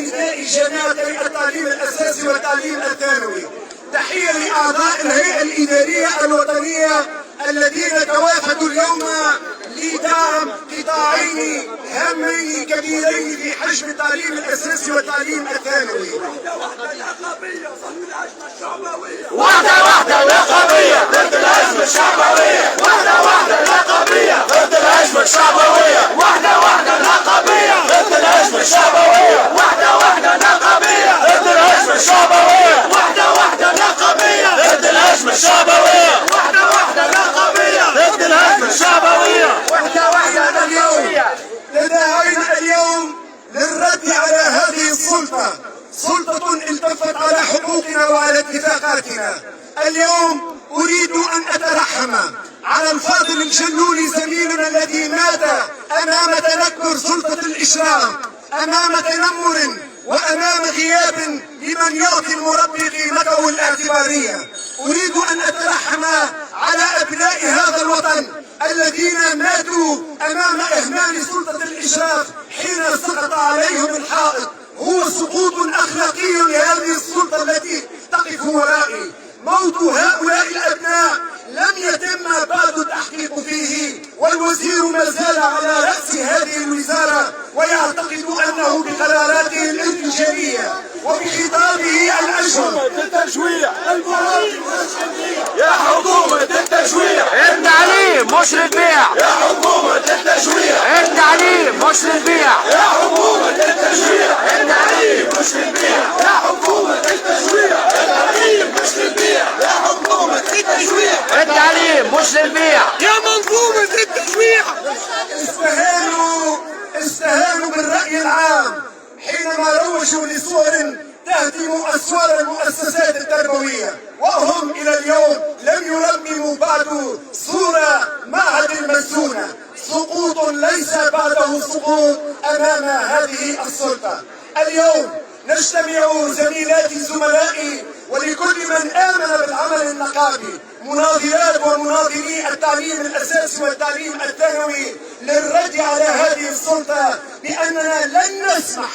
أبناء جامعتي التعليم الأساسي والتعليم الثانوي. تحية لأعضاء الهيئة الإدارية الوطنية الذين توافدوا اليوم لدعم قطاعين هامين كبيرين في حجم التعليم الأساسي والتعليم الثانوي. وحدة وحدة نقابية ضد الأزمة الشعبوية. وحدة وحدة نقابية ضد الأزمة الشعبوية. وحدة وحدة نقابية ضد الأزمة الشعبوية. وحدة وحدة نقابية ضد الأزمة الشعبوية. وحدة وحدة نقابية ضد الأزمة الشعبوية. وحدة وحدة نقابية ضد الأزمة الشعبوية. وحدة وحدة تداعينا اليوم للرد على هذه السلطة، سلطة التفت على حقوقنا وعلى اتفاقاتنا. اليوم أريد أن أترحم على الفاضل الجلولي زميلنا الذي مات أمام تنكر سلطة الإشراف، أمام تنمر وأمام غياب لمن يعطي المربي قيمته الاعتبارية. أريد أن أترحم على أبناء هذا الوطن الذين ماتوا أمام إهمال سلطة الإشراف حين سقط عليهم الحائط. هو سقوط أخلاقي لهذه السلطة التي تقف ورائي. موت هؤلاء الأبناء لم يتم بعد التحقيق فيه، والوزير ما زال على رأس هذه الوزارة ويعتقد أنه بقراراته الانفجارية وبخطابه الأشهر التشويع يا حكومة التشويع. التعليم مش للبيع يا حكومة التشويع. التعليم مش للبيع يا حكومة التشويع. التعليم مش للبيع يا حكومة التشويع. التعليم مش للبيع يا حكومة التشويع. التعليم مش للبيع يا منظومة التشويع. استهانوا بالرأي العام حينما روجوا لصور تهدم أسوار المؤسسات التربوية، وهم إلى اليوم لم يرمموا بعد صورة معهد المسونة. سقوط ليس بعده سقوط أمام هذه السلطة. اليوم نجتمع زميلاتي زملائي ولكل من آمن بالعمل النقابي، مناظرات ومناظري التعليم الأساسي والتعليم الثانوي، للرد على هذه السلطة بأننا لن نسمح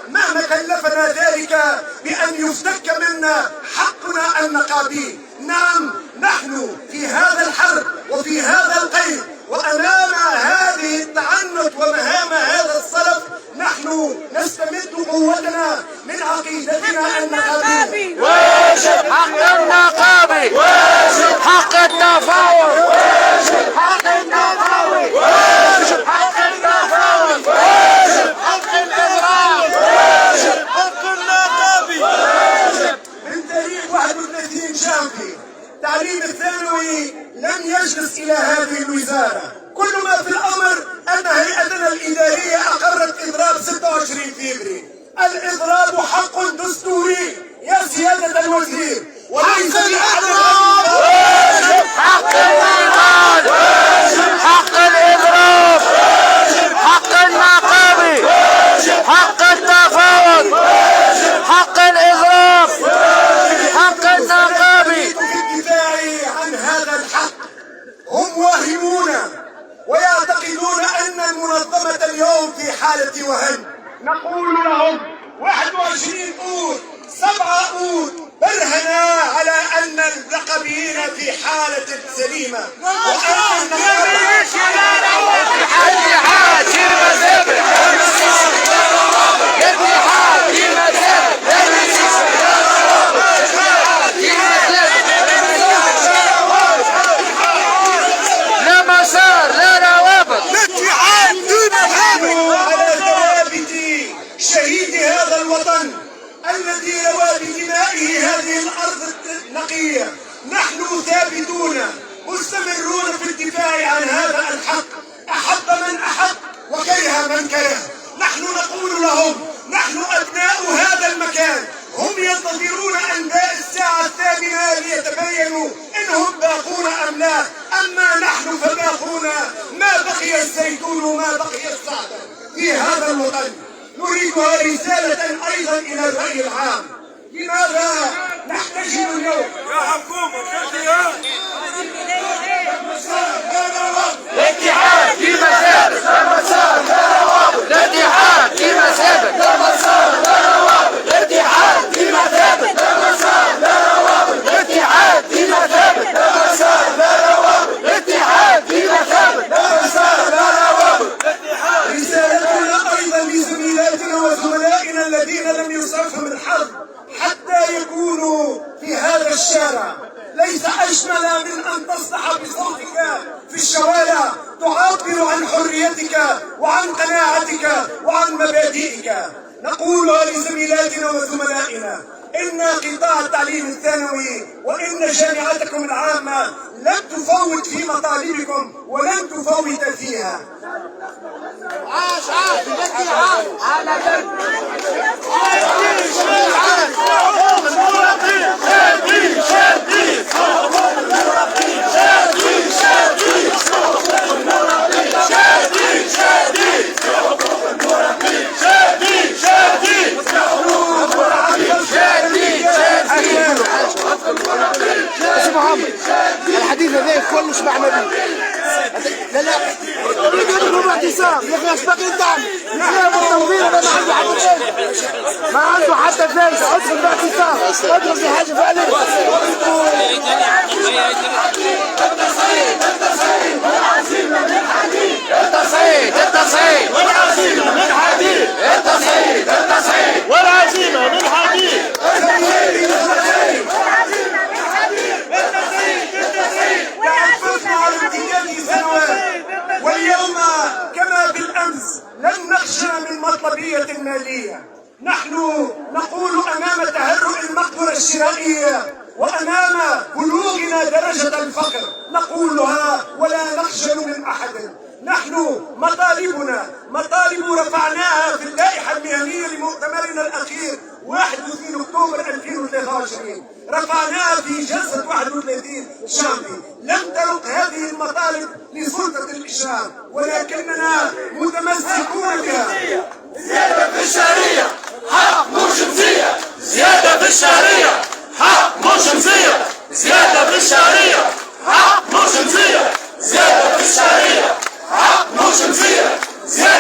مهما كلفنا ذلك بأن يفتك منا حقنا النقابي. نعم، نحن في هذا الحرب وفي هذا القيد وأمام هذه التعنت ومهام هذا الصلف نحن نستمد قوتنا من عقيدتنا النقابية. واجب حق النقابي، واجب حق التفاوض، واجب حق النقابي، واجب حق التفاوض، واجب حق الإضراب، واجب حق النقابي، واجب. من تاريخ 31 جانفي التعليم الثانوي لم يجلس إلى هذه الوزارة. كل ما في الأمر أن هيئتنا الإدارية أقرت إضراب 26 فبراير. الإضراب حق دستوري يا سيادة الوزير، وليس الإضراب. واجب حق الإضراب، واجب حق الإضراب، واجب حق النقابي، واجب حق التفاوض، واجب حق الإضراب، واجب حق النقابي. في الدفاع عن هذا الحق هم واهمون ويعتقدون أن المنظمة اليوم في حالة وهن. نقول لهم 21 أود 7 أود برهنا على أن النقابيين في حالة سليمة، وأن شهيد هذا الوطن الذي روى بدمائه هذه الأرض النقية. نحن ثابتون مستمرون في الدفاع عن هذا الحق، أحب من أحب وكره من كره. نحن نقول لهم نحن أبناء هذا المكان، هم ينتظرون أنباء الساعة 8 ليتبينوا إنهم باقون أم لا. أما نحن فباقون، ما بقي الزيتون وما بقي الزعتر في هذا الوطن. نريدها رسالة أيضا إلى الرأي العام. لماذا نحتجم اليوم؟ يا حكومة الاتحاد في مسار، المسار لا روابط. مبادئك. نقولها لزميلاتنا وزملائنا: إن قطاع التعليم الثانوي وإن جامعتكم العامة لن تفوت في مطالبكم ولن تفوت فيها. عاش عاش جدي عاش على جد. الحديث هذا كلش معنى به. لا لا يقولوا اعتصام يا اخي ايش باقي الدعم؟ يا التنظيم ما عنده حتى فايده، ما عنده حتى فايده. ادخل باعتصام، ادخل في حاجه فعلا. والعزيمة من حديد. واليوم كما بالأمس لن نخشى من مطلبية مالية. نحن نقول أمام تهرؤ المقدرة الشرائية وأمام بلوغنا درجة الفقر نقولها ولا نخجل من أحد. نحن مطالبنا مطالب رفعناها في اللائحة المهنية لمؤتمرنا الأخير 31 أكتوبر 2023. رفعناها في جلسة 31 شهر. لم ترق هذه المطالب لسلطة الإشراف ولكننا متمسكون بها. زيادة في الشهرية حق